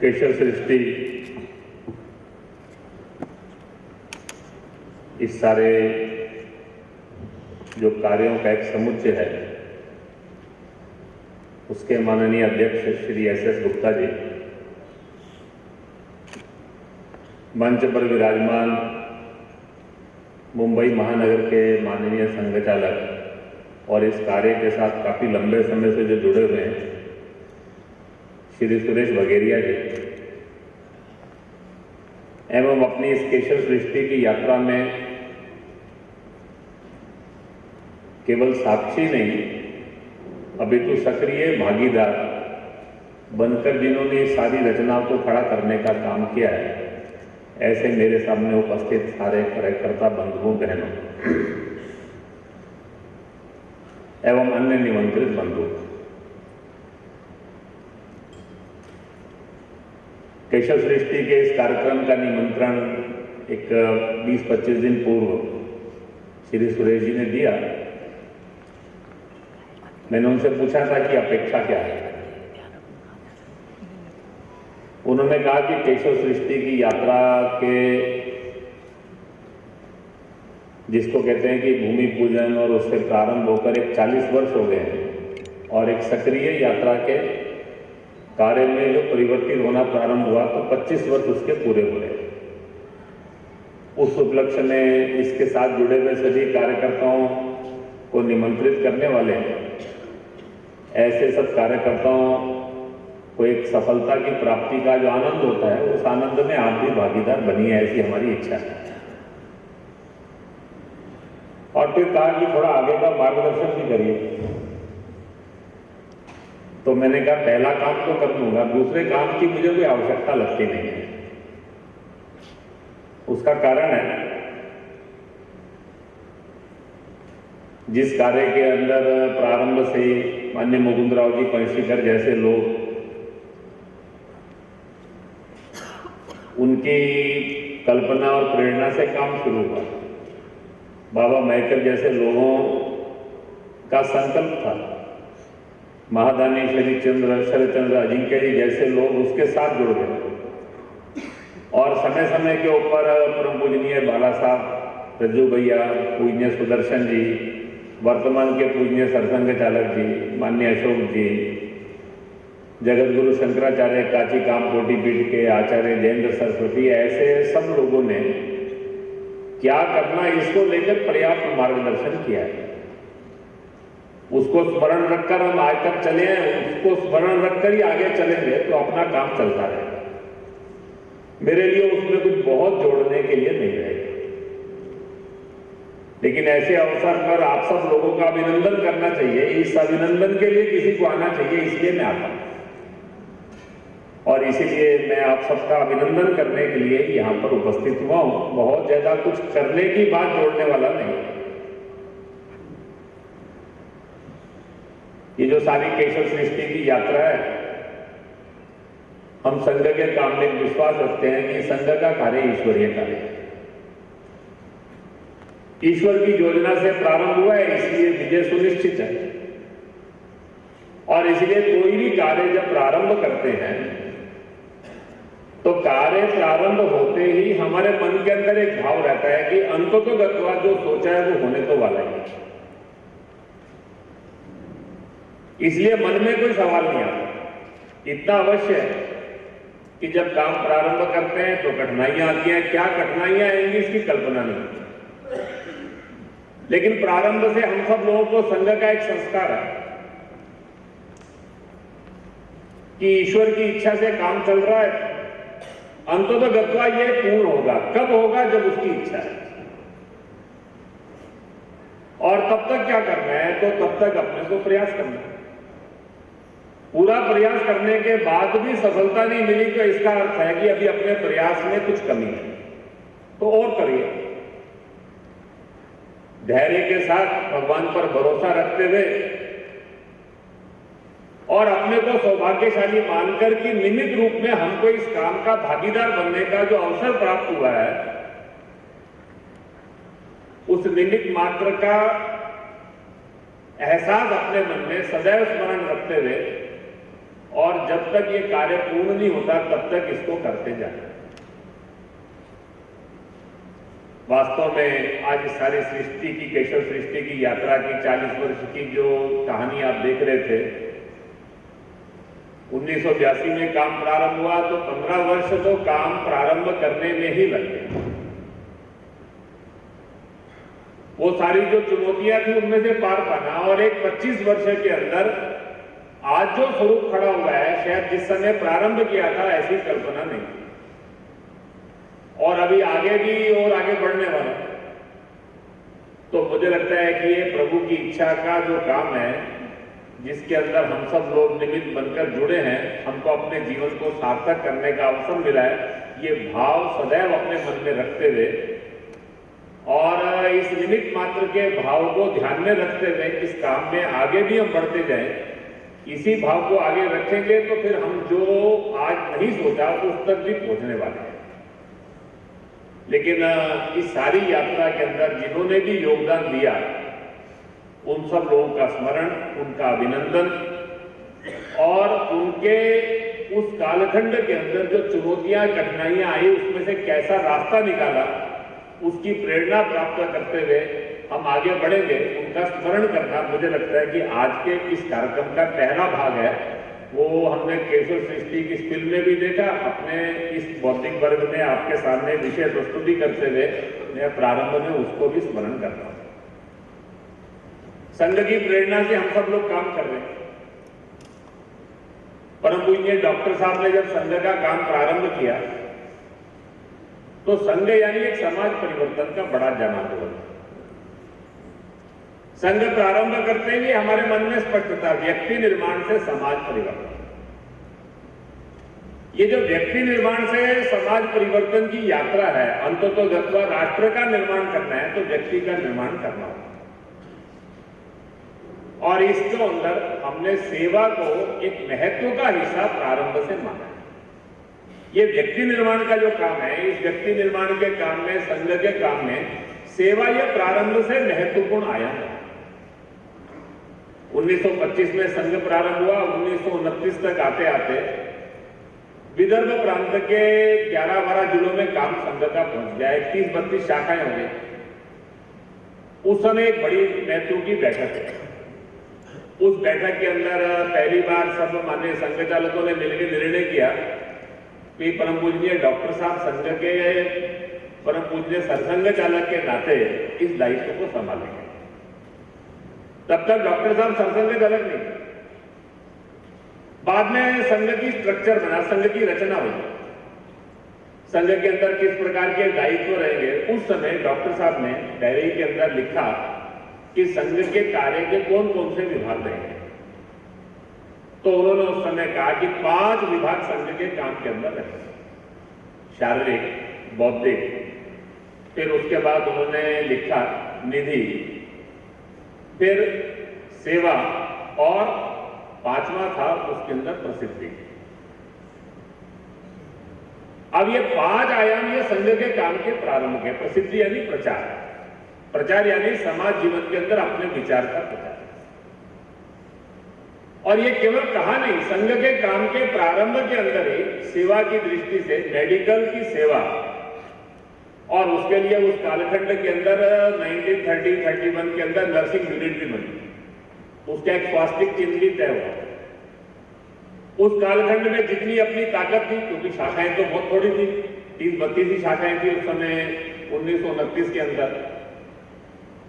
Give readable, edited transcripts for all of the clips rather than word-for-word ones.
केशव सृष्टि इस सारे जो कार्यों का एक समुच्चय है, उसके माननीय अध्यक्ष श्री एस गुप्ता जी, मंच पर विराजमान मुंबई महानगर के माननीय संघ चालक और इस कार्य के साथ काफी लंबे समय से जो जुड़े हुए हैं श्री सुरेश बघेरिया जी, एवं अपनी इस केशव सृष्टि की यात्रा में केवल साक्षी नहीं अपितु सक्रिय भागीदार बनकर जिन्होंने सारी रचनाओं को खड़ा करने का काम किया है, ऐसे मेरे सामने उपस्थित सारे कार्यकर्ता बंधुओं बहनों एवं अन्य निमंत्रित बंधु, केशव सृष्टि के इस कार्यक्रम का निमंत्रण एक 20-25 दिन पूर्व श्री सुरेश जी ने दिया। मैंने उनसे पूछा था कि अपेक्षा क्या है। उन्होंने कहा कि केशव सृष्टि की यात्रा के, जिसको कहते हैं कि भूमि पूजन और उससे प्रारंभ होकर एक 40 वर्ष हो गए हैं और एक सक्रिय यात्रा के कार्य में जो परिवर्तित होना प्रारंभ हुआ तो 25 वर्ष उसके पूरे हुए। उस उपलक्ष्य में इसके साथ जुड़े हुए सभी कार्यकर्ताओं को निमंत्रित करने वाले ऐसे सब कार्यकर्ताओं को एक सफलता की प्राप्ति का जो आनंद होता है, उस आनंद में आप भी भागीदार बनिए, ऐसी हमारी इच्छा है। और फिर कहा कि थोड़ा आगे का मार्गदर्शन भी करिए। तो मैंने कहा पहला काम तो कर लूंगा, दूसरे काम की मुझे कोई आवश्यकता लगती नहीं है। उसका कारण है, जिस कार्य के अंदर प्रारंभ से ही माननीय मुकुंदराव जी पंशीकर जैसे लोग, उनकी कल्पना और प्रेरणा से काम शुरू हुआ। बाबा मैकर जैसे लोगों का संकल्प था, महादानी शरदचंद्र अजिंक्य जी जैसे लोग उसके साथ जुड़ गए और समय समय के ऊपर परम पूजनीय बाला साहब, रज्जू भैया, पूजनीय सुदर्शन जी, वर्तमान के पूजनीय सरसंघ चालक जी, माननीय अशोक जी, जगत गुरु शंकराचार्य काची कामकोटि पीठ के आचार्य जयेंद्र सरस्वती, ऐसे सब लोगों ने क्या करना इसको लेकर पर्याप्त मार्गदर्शन किया है। उसको स्मरण रखकर हम आज तक चले हैं, उसको स्मरण रखकर ही आगे चलेंगे तो अपना काम चलता रहेगा। मेरे लिए उसमें कुछ बहुत जोड़ने के लिए नहीं रहेगा, लेकिन ऐसे अवसर पर आप सब लोगों का अभिनंदन करना चाहिए। इस अभिनंदन के लिए किसी को आना चाहिए, इसलिए मैं आता हूं और इसीलिए मैं आप सबका अभिनंदन करने के लिए यहां पर उपस्थित हुआ हूं। बहुत ज्यादा कुछ करने की बात जोड़ने वाला नहीं। ये जो सारी केशव सृष्टि की यात्रा है, हम संघ के काम में विश्वास रखते हैं कि संघ का कार्य ईश्वरीय कार्य है। ईश्वर की योजना से प्रारंभ हुआ है, इसलिए विजय सुनिश्चित है। और इसलिए कोई भी कार्य जब प्रारंभ करते हैं तो कार्य प्रारंभ होते ही हमारे मन के अंदर एक भाव रहता है कि अंततोगत्वा जो सोचा है वो होने तो वाला ही है। इसलिए मन में कोई सवाल नहीं आता। इतना अवश्य है कि जब काम प्रारंभ करते हैं तो कठिनाइयां आती हैं। क्या कठिनाइयां आएंगी इसकी कल्पना नहीं, लेकिन प्रारंभ से हम सब लोगों को संघ का एक संस्कार है कि ईश्वर की इच्छा से काम चल रहा है, अंततोगत्वा ये पूर्ण होगा। कब होगा? जब उसकी इच्छा है। और तब तक क्या करना है? तो तब तक अपने को प्रयास करना है। पूरा प्रयास करने के बाद भी सफलता नहीं मिली तो इसका अर्थ है कि अभी अपने प्रयास में कुछ कमी है, तो और करिए। धैर्य के साथ भगवान पर भरोसा रखते हुए और अपने को सौभाग्यशाली मानकर कि निमित्त रूप में हमको इस काम का भागीदार बनने का जो अवसर प्राप्त हुआ है, उस निमित्त मात्र का एहसास अपने मन में सदैव स्मरण रखते हुए और जब तक ये कार्य पूर्ण नहीं होता तब तक इसको करते जाए। वास्तव में आज सारी सृष्टि की, केशव सृष्टि की यात्रा की 40 वर्ष की जो कहानी आप देख रहे थे, 1982 में काम प्रारंभ हुआ तो 15 वर्ष तो काम प्रारंभ करने में ही लग गए। वो सारी जो चुनौतियां थी उनमें से पार पाना, और एक 25 वर्ष के अंदर आज जो स्वरूप खड़ा हुआ है, शायद जिस समय प्रारंभ किया था ऐसी कल्पना नहीं थी, और अभी आगे भी और आगे बढ़ने वाला। तो मुझे लगता है कि ये प्रभु की इच्छा का जो काम है, जिसके अंदर हम सब लोग निमित्त बनकर जुड़े हैं, हमको अपने जीवन को सार्थक करने का अवसर मिला है, ये भाव सदैव अपने मन में रखते हुए और इस निमित्त मात्र के भाव को ध्यान में रखते हुए इस काम में आगे भी हम बढ़ते जाएं। इसी भाव को आगे रखेंगे तो फिर हम जो आज नहीं सोचा उस तक भी पहुंचने वाले हैं। लेकिन इस सारी यात्रा के अंदर जिन्होंने भी योगदान दिया, उन सब लोगों का स्मरण, उनका अभिनंदन, और उनके उस कालखंड के अंदर जो चुनौतियां, कठिनाइयां आई, उसमें से कैसा रास्ता निकाला, उसकी प्रेरणा प्राप्त करते हुए हम आगे बढ़ेंगे। उनका स्मरण करना, मुझे लगता है कि आज के इस कार्यक्रम का पहला भाग है। वो हमने केशव सृष्टि की फिल्म में भी देखा, अपने इस बौद्धिक वर्ग में आपके सामने विषय प्रस्तुति करते हुए मैं प्रारंभ में उसको भी स्मरण करता हूं। संघ की प्रेरणा से हम सब लोग काम कर रहे हैं। परम पूज्य डॉक्टर साहब ने जब संघ का काम प्रारंभ किया तो संघ यानी एक समाज परिवर्तन का बड़ा जनादेश। संघ प्रारंभ करते ही हमारे मन में स्पष्टता, व्यक्ति निर्माण से समाज परिवर्तन। ये जो व्यक्ति निर्माण से समाज परिवर्तन की यात्रा है, अंततोगत्वा राष्ट्र का निर्माण करना है तो व्यक्ति का निर्माण करना होगा। और इसके अंदर हमने सेवा को एक महत्व का हिस्सा प्रारंभ से माना है। ये व्यक्ति निर्माण का जो काम है, इस व्यक्ति निर्माण के काम में, संघ के काम में सेवा यह प्रारंभ से महत्वपूर्ण आया है। 1925 में संघ प्रारंभ हुआ, 1929 तक आते आते विदर्भ प्रांत के 11-12 जिलों में काम संघ का पहुंच गया। 31-32 शाखाएं हो गई। उस समय एक बड़ी महत्व की बैठक है। उस बैठक के अंदर पहली बार सब माननीय संघ चालकों ने मिलकर निर्णय किया कि परम पूजनीय डॉक्टर साहब संघ के परम पूजनीय सरसंघ चालक के नाते इस दायित्व को संभालेंगे। तब तक डॉक्टर साहब सरसंघ चालक नहीं। बाद में संघ की स्ट्रक्चर बना, संघ की रचना हुई, संघ के अंदर किस प्रकार के दायित्व रहेंगे। उस समय डॉक्टर साहब ने डायरी के अंदर लिखा कि संघ के कार्य के कौन कौन से विभाग रहेंगे। तो उन्होंने उस समय कहा कि 5 विभाग संघ के काम के अंदर रहेंगे, शारीरिक, बौद्धिक, फिर उसके बाद उन्होंने लिखा निधि, फिर सेवा, और 5वां था उसके अंदर प्रसिद्धि। अब ये 5 आयाम ये संघ के काम के प्रारंभ के। प्रसिद्धि यानी प्रचार, प्रचार यानी समाज जीवन के अंदर अपने विचार का प्रचार। और ये केवल कहा नहीं, संघ के काम के प्रारंभ के अंदर ही सेवा की दृष्टि से मेडिकल की सेवा, और उसके लिए उस कालखंड के अंदर 1930-31 के अंदर नर्सिंग यूनिट भी बनी, उसका एक स्वास्थ्य चिन्ह भी तय हुआ। उस कालखंड में जितनी अपनी ताकत थी, क्योंकि शाखाएं तो बहुत थोड़ी थी, 30-32 ही शाखाएं थी उस समय 1929 के अंदर।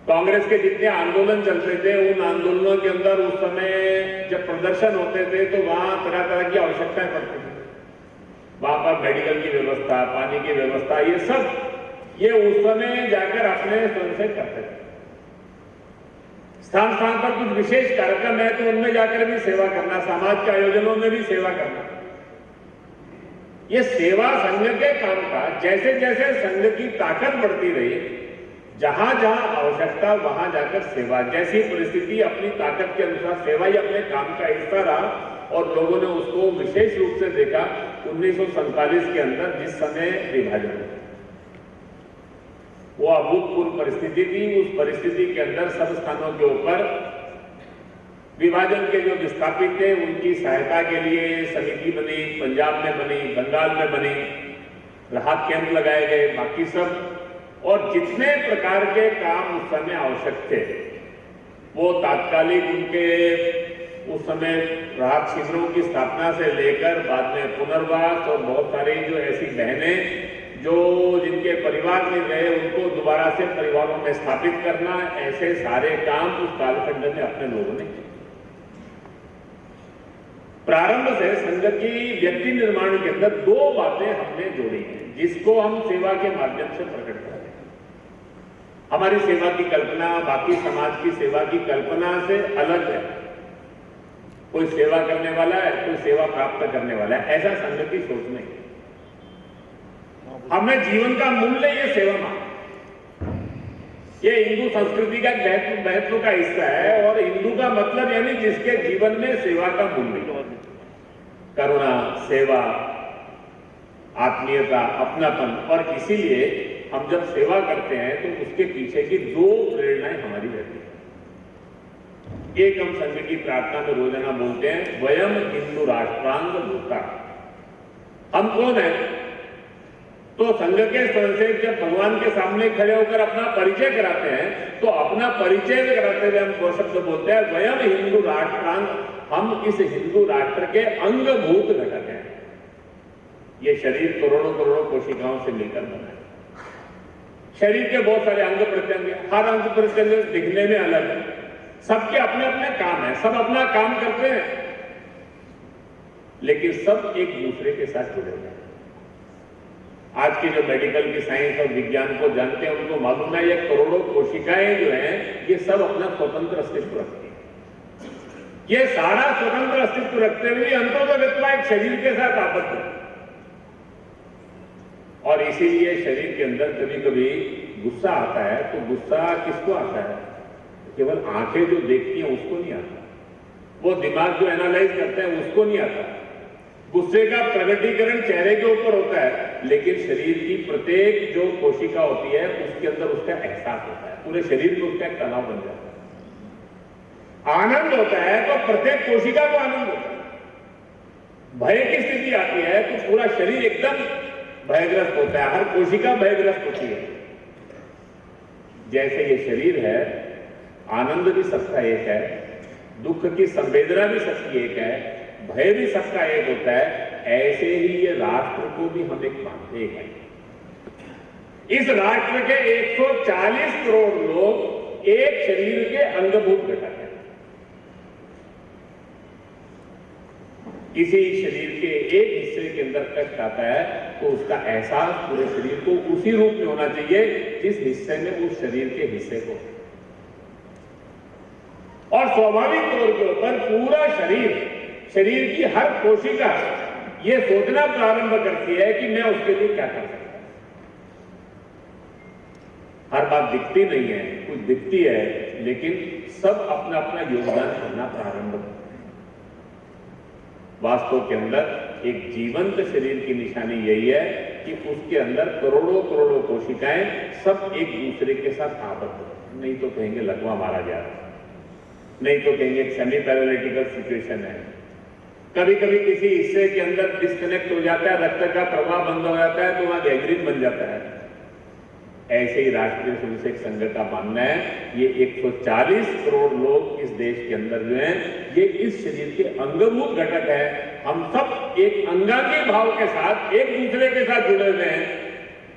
कांग्रेस के जितने आंदोलन चलते थे, उन आंदोलनों के अंदर उस समय जब प्रदर्शन होते थे तो वहां तरह तरह की आवश्यकताएं पड़ती थी। वहां पर मेडिकल की व्यवस्था, पानी की व्यवस्था, ये सब ये उस समय जाकर अपने स्वयं से करते थे। स्थान स्थान पर कुछ विशेष कार्यक्रम है तो उनमें जाकर भी सेवा करना, समाज के आयोजनों में भी सेवा करना। ये सेवा संघ के काम का, जैसे जैसे संघ की ताकत बढ़ती रही, जहां जहां आवश्यकता वहां जाकर सेवा, जैसी परिस्थिति अपनी ताकत के अनुसार सेवा ही अपने काम का हिस्सा रहा, और लोगों ने उसको विशेष रूप से देखा 1947 के अंदर, जिस समय विभाजन हुआ। वो अभूतपूर्व परिस्थिति थी। उस परिस्थिति के अंदर सब स्थानों के ऊपर विभाजन के जो विस्थापित थे उनकी सहायता के लिए समिति बनी, पंजाब में बनी, बंगाल में बनी, राहत कैंप लगाए गए, बाकी सब। और जितने प्रकार के काम उस समय आवश्यक थे वो तात्कालिक उनके उस समय राहत शिविरों की स्थापना से लेकर बाद में पुनर्वास और बहुत सारी जो ऐसी बहनें जो जिनके परिवार में गए उनको दोबारा से परिवारों में स्थापित करना, ऐसे सारे काम उस कालखंड में अपने लोगों ने किए। प्रारंभ से संघ की व्यक्ति निर्माण के अंदर दो बातें हमने जोड़ी हैं जिसको हम सेवा के माध्यम से प्रकट कर रहे हैं। हमारी सेवा की कल्पना बाकी समाज की सेवा की कल्पना से अलग है। कोई सेवा करने वाला है, कोई सेवा प्राप्त करने वाला है, ऐसा संघ की सोच नहीं है। हमें जीवन का मूल्य ये सेवा माना, ये हिंदू संस्कृति का महत्व का हिस्सा है। और हिंदू का मतलब यानी जिसके जीवन में सेवा का मूल्य, करुणा, सेवा, आत्मीयता, अपनापन। और इसीलिए हम जब सेवा करते हैं तो उसके पीछे की दो प्रेरणाएं हमारी रहती है। एक हम संघ की प्रार्थना में रोजाना बोलते हैं, वयम हिंदू राष्ट्रांग भूता। हम कौन है? तो संघ के स्वयंसेवक जब भगवान के सामने खड़े होकर अपना परिचय कराते हैं तो अपना परिचय कराते हुए हम दो शब्द बोलते हैं, वयम हिंदू राष्ट्रांग। हम इस हिंदू राष्ट्र के अंगभूत घटक हैं। ये शरीर करोड़ों करोड़ों कोशिकाओं से मिलकर बना है। शरीर के बहुत सारे अंग प्रत्यंग, हर अंग प्रत्यंग दिखने में अलग है, सबके अपने अपने काम है, सब अपना काम करते हैं, लेकिन सब एक दूसरे के साथ जुड़े हुए हैं। आज के जो मेडिकल की साइंस और विज्ञान को जानते हैं उनको मालूम है ये करोड़ों कोशिकाएं जो हैं ये सब अपना स्वतंत्र अस्तित्व रखती हैं। ये सारा स्वतंत्र अस्तित्व रखते हुए अंतोगत्वा एक शरीर के साथ आबद्ध है। और इसीलिए शरीर के अंदर कभी कभी गुस्सा आता है तो गुस्सा किसको आता है? केवल आंखें जो देखती हैं उसको नहीं आता, वो दिमाग जो एनालाइज करते हैं उसको नहीं आता। गुस्से का प्रकटीकरण चेहरे के ऊपर होता है, लेकिन शरीर की प्रत्येक जो कोशिका होती है उसके अंदर उसका एहसास होता है, पूरे शरीर में उसका एक तनाव बन जाता है। आनंद होता है तो प्रत्येक कोशिका को आनंद होता है। भय की स्थिति आती है तो पूरा शरीर एकदम भयग्रस्त होता है, हर कोशिका भयग्रस्त होती है। जैसे ये शरीर है, आनंद भी सबका एक है, दुख की संवेदना भी सबकी एक है, भय भी सबका एक होता है। ऐसे ही ये राष्ट्र को भी हम एक मानते हैं। इस राष्ट्र के 140 करोड़ लोग एक शरीर के अंगभूत घटक हैं। किसी शरीर के एक हिस्से के अंदर कष्ट आता है तो उसका एहसास पूरे शरीर को उसी रूप में होना चाहिए जिस हिस्से में उस शरीर के हिस्से को। और स्वाभाविक तौर के ऊपर पूरा शरीर की हर कोशिका ये सोचना प्रारंभ करती है कि मैं उसके लिए क्या कर सकता हूं। हर बात दिखती नहीं है, कुछ दिखती है, लेकिन सब अपना अपना योगदान करना प्रारंभ करते हैं। वास्तव के अंदर एक जीवंत शरीर की निशानी यही है कि उसके अंदर करोड़ों करोड़ों कोशिकाएं सब एक दूसरे के साथ आबद्ध है। नहीं तो कहेंगे लकवा मारा जा रहा है, नहीं तो कहेंगे सेमी पैरालिटिकल सिचुएशन है। कभी कभी किसी हिस्से के अंदर डिस्कनेक्ट हो जाता है, रक्त का प्रवाह बंद हो जाता है तो वहां गैंग्रीन बन जाता है। ऐसे ही राष्ट्रीय स्वयंसेवक संघ का मानना है ये 140 करोड़ लोग इस देश के अंदर जो हैं ये इस शरीर के अंगभूत घटक है। हम सब एक अंगांगी भाव के साथ एक दूसरे के साथ जुड़े हुए हैं।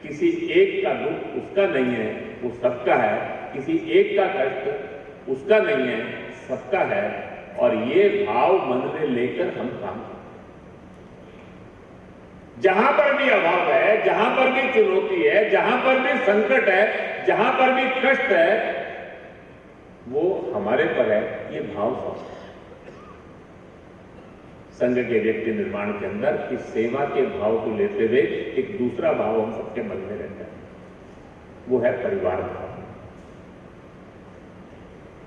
किसी एक का दुख उसका नहीं है, वो सबका है। किसी एक का कष्ट उसका नहीं है, सबका है। और ये भाव मन में लेकर हम काम करते हैं। जहां पर भी अभाव है, जहां पर भी चुनौती है, जहां पर भी संकट है, जहां पर भी कष्ट है, वो हमारे पर है। ये भाव संघ के व्यक्ति निर्माण के अंदर इस सेवा के भाव को लेते हुए एक दूसरा भाव हम सबके मन में रहता है, वो है परिवार भाव।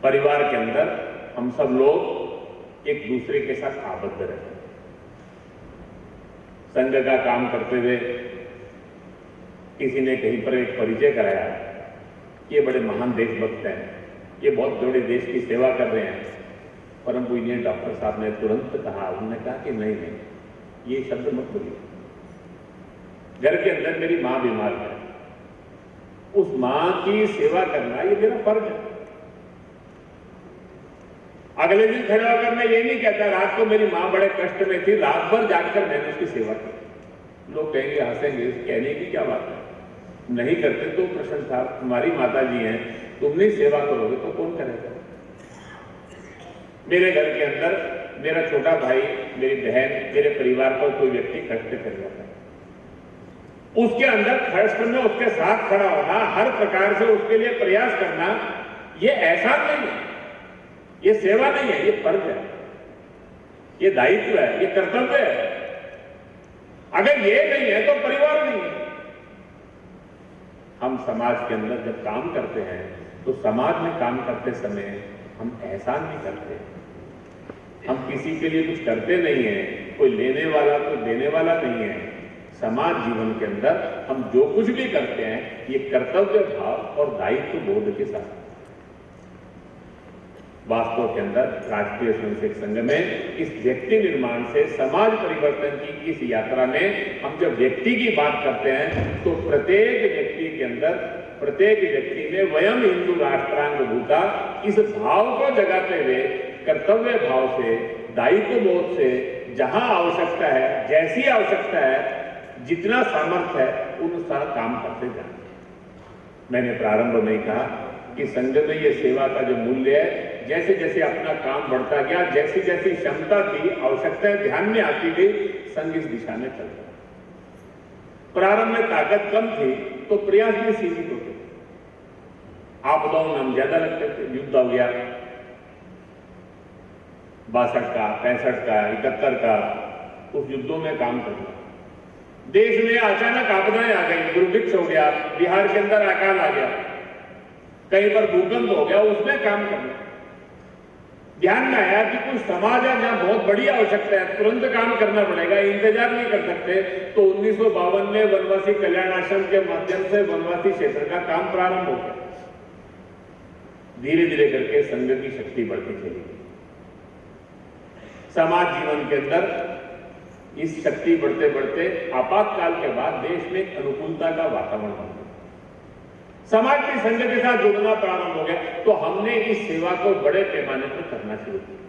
परिवार के अंदर हम सब लोग एक दूसरे के साथ आबद्ध रहते हैं। संघ का काम करते हुए किसी ने कहीं पर एक परिचय कराया, ये बड़े महान देशभक्त हैं, ये बहुत बड़े देश की सेवा कर रहे हैं। परम पूज्य डॉक्टर साहब ने तुरंत कहा, उन्होंने कहा कि नहीं नहीं, ये शब्द मत बोलिए। घर के अंदर मेरी मां बीमार है, उस मां की सेवा करना ये मेरा फर्ज है। अगले दिन खड़े होकर मैं ये नहीं कहता रात को मेरी मां बड़े कष्ट में थी, रात भर जागकर मैंने उसकी सेवा की। लोग कहेंगे, हंसेंगे, कहने की क्या बात है, नहीं करते तो प्रश्न था, तुम्हारी माता जी हैं, तुम नहीं सेवा करोगे तो कौन करेगा। मेरे घर के अंदर मेरा छोटा भाई, मेरी बहन, मेरे परिवार पर कोई व्यक्ति कष्ट कर जाता है, उसके अंदर कष्ट में उसके साथ खड़ा होना, हर प्रकार से उसके लिए प्रयास करना, ये एहसान नहीं है, ये सेवा नहीं है, ये फर्ज है, ये दायित्व है, ये कर्तव्य है। अगर ये नहीं है तो परिवार नहीं है। हम समाज के अंदर जब काम करते हैं तो समाज में काम करते समय हम एहसान नहीं करते, हम किसी के लिए कुछ करते नहीं है, कोई लेने वाला कोई देने वाला नहीं है। समाज जीवन के अंदर हम जो कुछ भी करते हैं ये कर्तव्य भाव और दायित्व बोध के साथ। वास्तव के अंदर राष्ट्रीय स्वयंसेवक संघ में इस व्यक्ति निर्माण से समाज परिवर्तन की इस यात्रा में हम जब व्यक्ति की बात करते हैं तो प्रत्येक व्यक्ति के अंदर, प्रत्येक व्यक्ति में वयम हिंदू राष्ट्रांग भूता, इस भाव को जगाते हुए कर्तव्य भाव से, दायित्व बोध से, जहां आवश्यकता है, जैसी आवश्यकता है, जितना सामर्थ्य है, उनका काम करते जाए। मैंने प्रारंभ में कहा कि संघ में ये सेवा का जो मूल्य है, जैसे जैसे अपना काम बढ़ता गया, जैसी जैसी क्षमता थी, आवश्यकताएं ध्यान में आती गई, संघ इस दिशा में चल रहा। प्रारंभ में ताकत कम थी तो प्रयास भी सीमित होते, आपदाओं में हम ज्यादा लगते थे। युद्ध हो गया 62 का, 65 का, 71 का, उस युद्धों में काम करना। देश में अचानक आपदाएं आ गई, दुर्भिक्ष हो गया, बिहार के अंदर अकाल आ गया, कहीं पर भूकंप हो गया, उसमें काम करना। ध्यान में आया कि कुछ समाज है जहां बहुत बड़ी आवश्यकता है, तुरंत काम करना पड़ेगा, इंतजार नहीं कर सकते। तो 1952 में वनवासी कल्याण आश्रम के माध्यम से वनवासी क्षेत्र का काम प्रारंभ हो गया। धीरे धीरे करके संघ की शक्ति बढ़ती चली गई। समाज जीवन के अंदर इस शक्ति बढ़ते बढ़ते आपातकाल के बाद देश में अनुकूलता का वातावरण बन गया, समाज भी संघ के साथ जुड़ना प्रारंभ हो गया। तो हमने इस सेवा को बड़े पैमाने पर करना शुरू किया।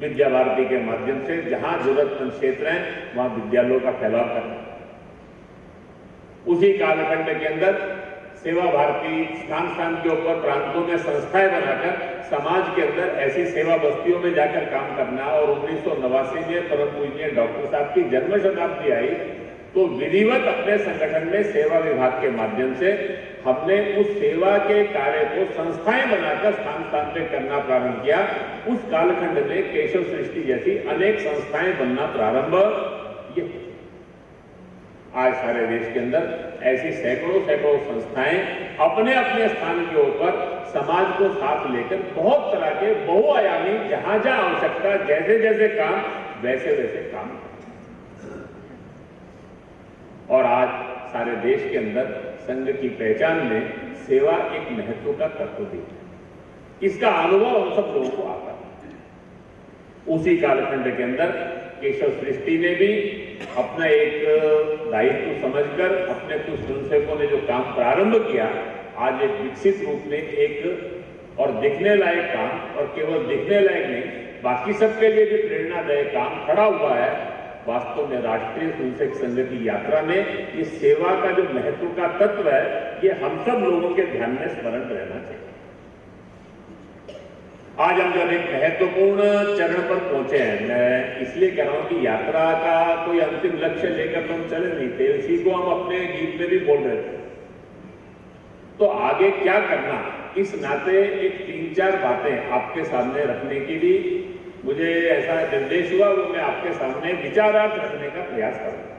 विद्या भारती के माध्यम से जहां जरूरतमंद क्षेत्र हैं वहां विद्यालयों का फैलाव करना। उसी कालखंड के अंदर सेवा भारती स्थान स्थान के ऊपर प्रांतों में संस्थाएं बनाकर समाज के अंदर ऐसी सेवा बस्तियों में जाकर काम करना। और 1989 में परम पूज्य डॉक्टर साहब की जन्म शताब्दी आई तो विधिवत अपने संगठन में सेवा विभाग के माध्यम से हमने उस सेवा के कार्य को संस्थाएं बनाकर स्थान स्थान पे करना प्रारंभ किया। उस कालखंड में केशव सृष्टि जैसी अनेक संस्थाएं बनना प्रारंभ ये। आज सारे देश के अंदर ऐसी सैकड़ों सैकड़ों संस्थाएं अपने अपने स्थान के ऊपर समाज को साथ लेकर बहुत तरह के बहुआयामी, जहां जहां आवश्यकता, जैसे जैसे काम, वैसे वैसे काम। और आज सारे देश के अंदर संघ की पहचान में सेवा एक महत्व का तत्व भी है। इसका अनुभव हम सब लोगों को आता है। उसी कालखंड के अंदर केशव सृष्टि ने भी अपना एक दायित्व समझकर अपने कुछ स्वयंसेवकों ने जो काम प्रारंभ किया, आज एक विकसित रूप में एक और दिखने लायक काम, और केवल दिखने लायक नहीं, बाकी सबके लिए भी प्रेरणादायक काम खड़ा हुआ है। वास्तव में राष्ट्रीय स्वयंसेवक संघ की यात्रा में ये सेवा का जो महत्व का तत्व है, ये हम सब लोगों के ध्यान में स्मरण रहना चाहिए। आज हम जब एक महत्वपूर्ण चरण पर पहुंचे हैं, मैं इसलिए कह रहा हूं कि यात्रा का कोई अंतिम लक्ष्य लेकर तो हम चले नहीं थे, इसी को हम अपने गीत में भी बोल रहे थे। तो आगे क्या करना, इस नाते एक 3-4 बातें आपके सामने रखने की भी मुझे ऐसा निर्देश हुआ, वो मैं आपके सामने विचारार्थ रखने का प्रयास करूंगा।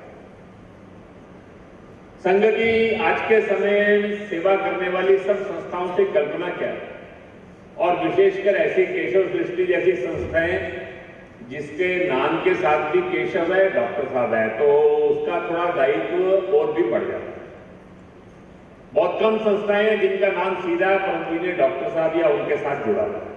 संघ की आज के समय सेवा करने वाली सब संस्थाओं से कल्पना क्या है, और विशेषकर ऐसी केशव सृष्टि जैसी संस्थाएं जिसके नाम के साथ भी केशव है, डॉक्टर साहब है, तो उसका थोड़ा दायित्व और भी बढ़ जाता है। बहुत कम संस्थाएं हैं जिनका नाम सीधा परम पूज्य डॉक्टर साहब या उनके साथ जुड़ा हुआ है।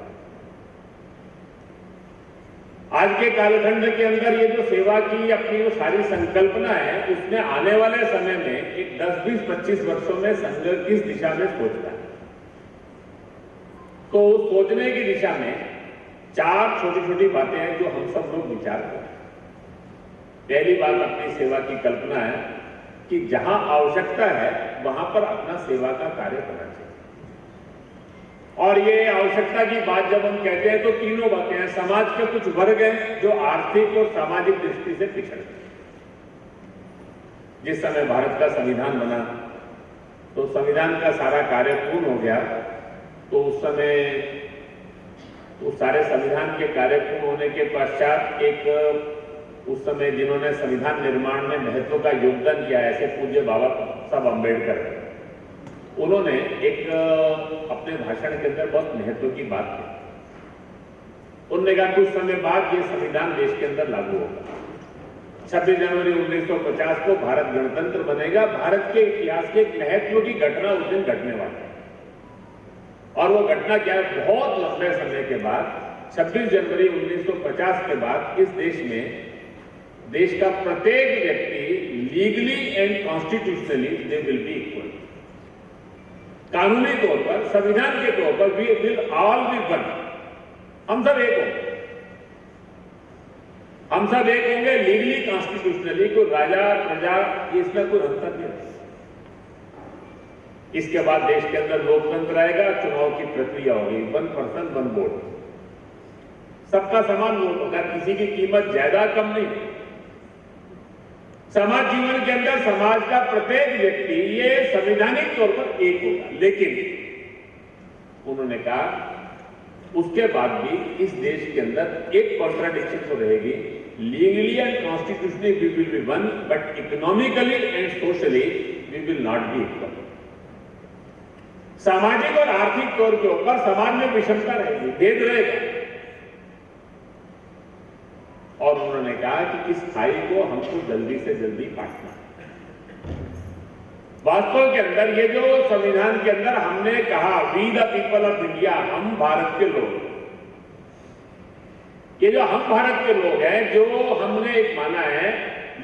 आज के कालखंड के अंदर ये जो सेवा की अपनी जो सारी संकल्पना है, उसमें आने वाले समय में एक 10, 20, 25 वर्षों में संघ किस दिशा में सोचता है, तो सोचने की दिशा में 4 छोटी छोटी बातें हैं जो हम सब लोग विचार करें। पहली बात अपनी सेवा की कल्पना है कि जहां आवश्यकता है वहां पर अपना सेवा का कार्य करना चाहिए। और ये आवश्यकता की बात जब हम कहते हैं तो तीनों बातें हैं। समाज के कुछ वर्ग हैं जो आर्थिक और सामाजिक दृष्टि से पिछड़ गए। जिस समय भारत का संविधान बना तो संविधान का सारा कार्य पूर्ण हो गया, तो उस समय उस सारे संविधान के कार्य पूर्ण होने के पश्चात एक उस समय जिन्होंने संविधान निर्माण में महत्व का योगदान किया, ऐसे पूज्य बाबा साहब अम्बेडकर, उन्होंने एक अपने भाषण के अंदर बहुत महत्व की बात की। उन्होंने कहा कुछ समय बाद ये संविधान देश के अंदर लागू होगा। 26 जनवरी 1950 को भारत गणतंत्र बनेगा। भारत के इतिहास के एक महत्व की घटना उस दिन घटने वाली है। और वो घटना क्या है? बहुत लंबे समय के बाद 26 जनवरी 1950 के बाद इस देश में देश का प्रत्येक व्यक्ति legally and constitutionally they will be equal. कानूनी तौर पर, संविधान के तौर पर we will all be one. हम सब एक होंगे, हम सब एक होंगे लीगली कॉन्स्टिट्यूशनली। कोई राजा प्रजा इसमें कोई अंतर नहीं। इसके बाद देश के अंदर लोकतंत्र आएगा, चुनाव की प्रक्रिया होगी, 1 पर्सन 1 वोट, सबका समान वोट होगा, किसी की कीमत ज्यादा कम नहीं। समाज जीवन के अंदर समाज का प्रत्येक व्यक्ति ये संवैधानिक तौर पर एक होगा। लेकिन उन्होंने कहा उसके बाद भी इस देश के अंदर एक कॉन्ट्राडिक्शन तो रहेगी। Legally and constitutionally we will be one, but economically and socially we will not be equal. सामाजिक और आर्थिक तौर के ऊपर समाज में विषमता रहेगी, भेद रहेगा। और उन्होंने कहा कि इस खाई को हमको जल्दी से जल्दी काटना। वास्तव के अंदर ये जो संविधान के अंदर हमने कहा we the people of India, हम भारत के लोग, ये जो हम भारत के लोग हैं, जो हमने एक माना है,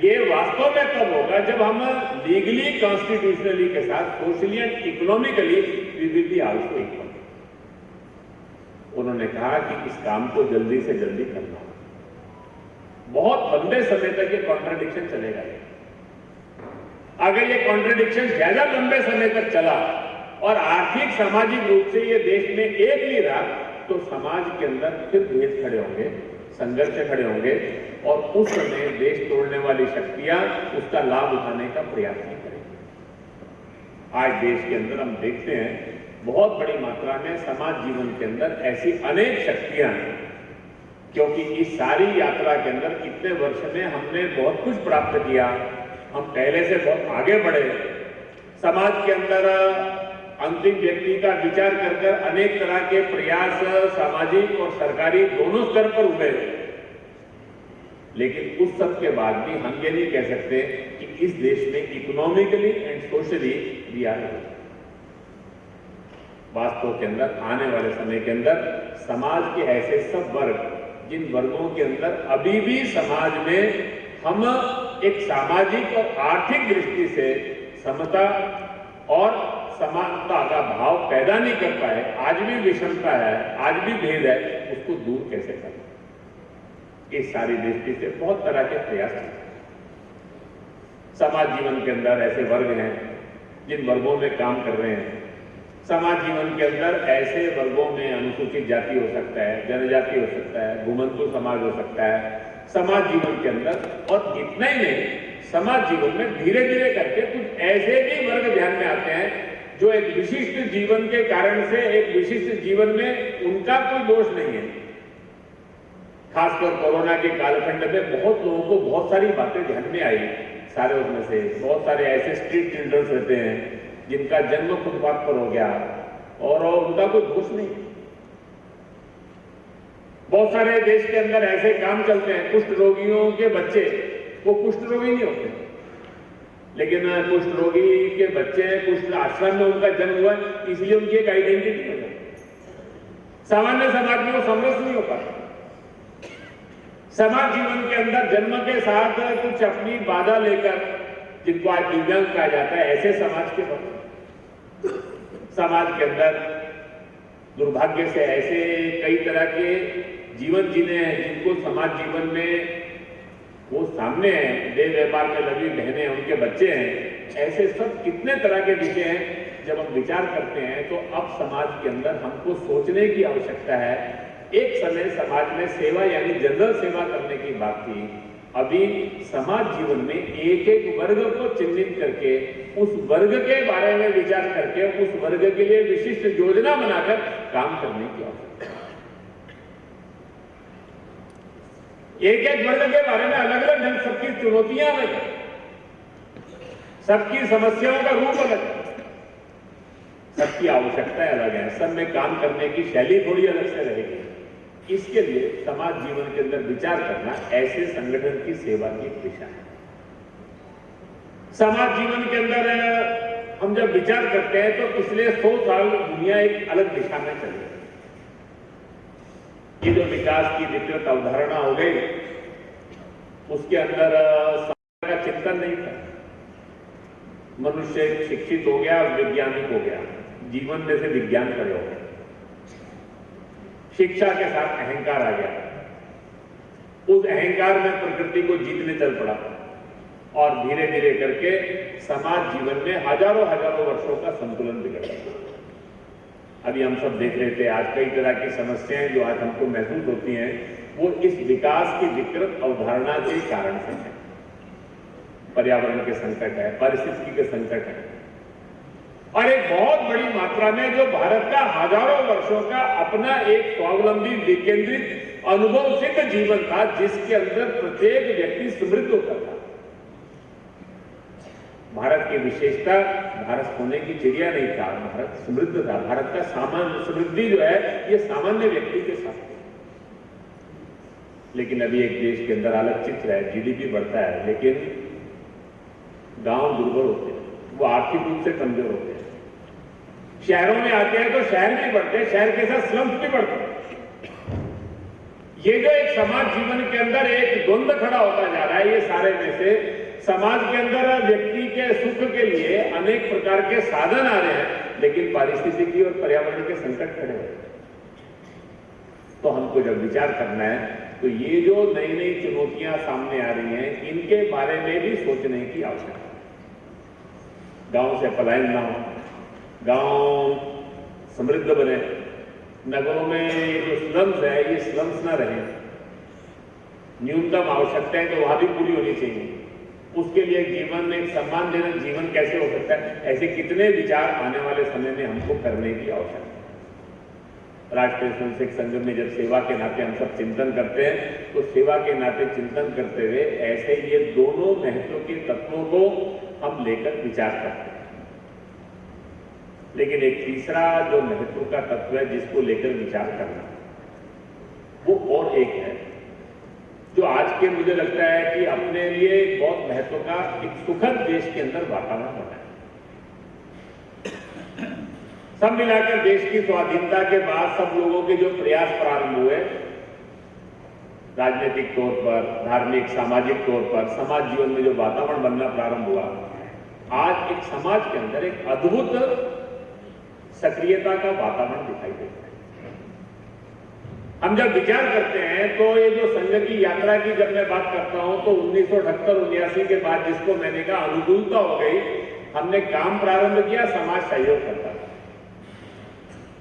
ये वास्तव में तब होगा जब हम लीगली कॉन्स्टिट्यूशनली के साथ socially and economically we will be also equal. उन्होंने कहा कि इस काम को जल्दी से जल्दी करना। बहुत लंबे समय तक ये कॉन्ट्राडिक्शन चलेगा। अगर ये कॉन्ट्राडिक्शन ज्यादा लंबे समय तक चला और आर्थिक सामाजिक रूप से ये देश में एक नहीं रहा, तो समाज के अंदर फिर भेद खड़े होंगे, संघर्ष खड़े होंगे, और उस समय देश तोड़ने वाली शक्तियां उसका लाभ उठाने का प्रयास नहीं करेंगी। आज देश के अंदर हम देखते हैं बहुत बड़ी मात्रा में समाज जीवन के अंदर ऐसी अनेक शक्तियां हैं, क्योंकि इस सारी यात्रा के अंदर इतने वर्ष में हमने बहुत कुछ प्राप्त किया। हम पहले से बहुत आगे बढ़े। समाज के अंदर अंतिम व्यक्ति का विचार कर कर अनेक तरह के प्रयास सामाजिक और सरकारी दोनों स्तर पर हुए। लेकिन उस सब के बाद भी हम ये नहीं कह सकते कि इस देश में economically and socially we are. वास्तव के अंदर आने वाले समय के अंदर समाज के ऐसे सब वर्ग, जिन वर्गों के अंदर अभी भी समाज में हम एक सामाजिक और आर्थिक दृष्टि से समता और समानता का भाव पैदा नहीं कर पाए, आज भी विषमता है, आज भी भेद है, उसको दूर कैसे करें? इस सारी दृष्टि से बहुत तरह के प्रयास हैं। समाज जीवन के अंदर ऐसे वर्ग हैं जिन वर्गों में काम कर रहे हैं। समाज जीवन के अंदर ऐसे वर्गों में अनुसूचित जाति हो सकता है, जनजाति हो सकता है, घुमंतु समाज हो सकता है समाज जीवन के अंदर। और इतना ही नहीं, समाज जीवन में धीरे धीरे करके कुछ ऐसे भी वर्ग ध्यान में आते हैं जो एक विशिष्ट जीवन के कारण से एक विशिष्ट जीवन में उनका कोई दोष नहीं है। खासकर कोरोना के कालखंड में बहुत लोगों को बहुत सारी बातें ध्यान में आई। सारे उसमें से बहुत सारे ऐसे स्ट्रीट चिल्ड्रंस रहते हैं जिनका जन्म फुटपाथ पर हो गया और उनका कोई दोष नहीं। बहुत सारे देश के अंदर ऐसे काम चलते हैं, कुष्ठ रोगियों के बच्चे वो कुष्ठ रोगी नहीं होते, लेकिन कुष्ठ रोगी के बच्चे कुष्ठ आश्रम में उनका जन्म हुआ, इसलिए उनकी एक आइडेंटिटी हो जाती है। सामान्य समाज में वो समरस नहीं हो पाता। समाज जीवन के अंदर जन्म के साथ कुछ अपनी बाधा लेकर, जिनको आज दिव्यांग कहा जाता है, ऐसे समाज के बच्चे, समाज के अंदर दुर्भाग्य से ऐसे कई तरह के जीवन जीने हैं जिनको समाज जीवन में वो सामने हैं, देह व्यापार में लगी बहनें, उनके बच्चे हैं, ऐसे सब कितने तरह के विषय हैं। जब हम विचार करते हैं तो अब समाज के अंदर हमको सोचने की आवश्यकता है। एक समय समाज में सेवा यानी जनरल सेवा करने की बात थी, अभी समाज जीवन में एक एक वर्ग को चिन्हित करके उस वर्ग के बारे में विचार करके उस वर्ग के लिए विशिष्ट योजना बनाकर काम करने की आवश्यकता है। एक एक वर्ग के बारे में अलग अलग ढंग, सबकी चुनौतियां अलग है, सबकी समस्याओं का रूप अलग है, सबकी आवश्यकताएं अलग है, सब में काम करने की शैली थोड़ी अलग से रहेगी। इसके लिए समाज जीवन के अंदर विचार करना ऐसे संगठन की सेवा की दिशा है। समाज जीवन के अंदर हम जब विचार करते हैं तो पिछले 100 साल दुनिया एक अलग दिशा में चली। ये जो विकास की विकृत अवधारणा हो गई, उसके अंदर समाज का चिंतन नहीं था। मनुष्य शिक्षित हो गया, वैज्ञानिक हो गया, जीवन में से विज्ञान खड़े हो गए, शिक्षा के साथ अहंकार आ गया, उस अहंकार में प्रकृति को जीतने चल पड़ा और धीरे धीरे करके समाज जीवन में हजारों हजारों वर्षों का संतुलन बिगड़ गया। अभी हम सब देख रहे थे, आज कई तरह की समस्याएं जो आज हमको महसूस होती हैं वो इस विकास की विकृत अवधारणा के कारण से है। पर्यावरण के संकट है, पारिस्थितिकी के संकट है, और एक बहुत बड़ी मात्रा में जो भारत का हजारों वर्षों का अपना एक स्वावलंबी विकेंद्रित अनुभव सिद्ध जीवन था, जिसके अंदर प्रत्येक व्यक्ति समृद्ध होता था। भारत की विशेषता भारत सोने की चिड़िया नहीं था, भारत समृद्ध था। भारत का सामान्य समृद्धि जो है ये सामान्य व्यक्ति के साथ है। लेकिन अभी एक देश के अंदर अलग चित्र है, जीडीपी बढ़ता है लेकिन गांव दुर्बल होते हैं, वो आर्थिक रूप से कमजोर होते हैं। शहरों में आते हैं तो शहर भी बढ़ते हैं, शहर के साथ स्लम्स भी बढ़ते हैं। ये जो एक समाज जीवन के अंदर एक द्वंद्व खड़ा होता जा रहा है, ये सारे में से समाज के अंदर व्यक्ति के सुख के लिए अनेक प्रकार के साधन आ रहे हैं, लेकिन पारिस्थितिकी और पर्यावरण के संकट खड़े हैं। तो हमको जब विचार करना है तो ये जो नई नई चुनौतियां सामने आ रही हैं, इनके बारे में भी सोचने की आवश्यकता है। गांव से पलायन ना हो, गांव समृद्ध बने, नगरों में ये जो स्लम्स है ये स्लम्स ना रहे, न्यूनतम आवश्यकताएं तो वहां भी पूरी होनी चाहिए। उसके लिए जीवन में एक सम्मानजनक जीवन कैसे हो सकता है, ऐसे कितने विचार आने वाले समय में हमको करने की आवश्यकता है। राष्ट्रीय स्वयंसेवक संघ में जब सेवा के नाते हम सब चिंतन करते हैं तो सेवा के नाते चिंतन करते हुए ऐसे ये दोनों महत्व के तत्वों को हम लेकर विचार करते हैं। लेकिन एक तीसरा जो महत्व का तत्व है जिसको लेकर विचार करना, वो और एक है जो आज के मुझे लगता है कि अपने लिए बहुत महत्व का एक सुखद देश के अंदर वातावरण बना है। सब मिलाकर देश की स्वाधीनता के बाद सब लोगों के जो प्रयास प्रारंभ हुए, राजनीतिक तौर पर, धार्मिक, सामाजिक तौर पर, समाज जीवन में जो वातावरण बनना प्रारंभ हुआ, आज एक समाज के अंदर एक अद्भुत सक्रियता का वातावरण दिखाई देता है। हम जब विचार करते हैं तो ये जो संघ की यात्रा की जब मैं बात करता हूं तो 1978-79 के बाद जिसको मैंने कहा अनुकूलता हो गई, हमने काम प्रारंभ किया, समाज सहयोग करता था।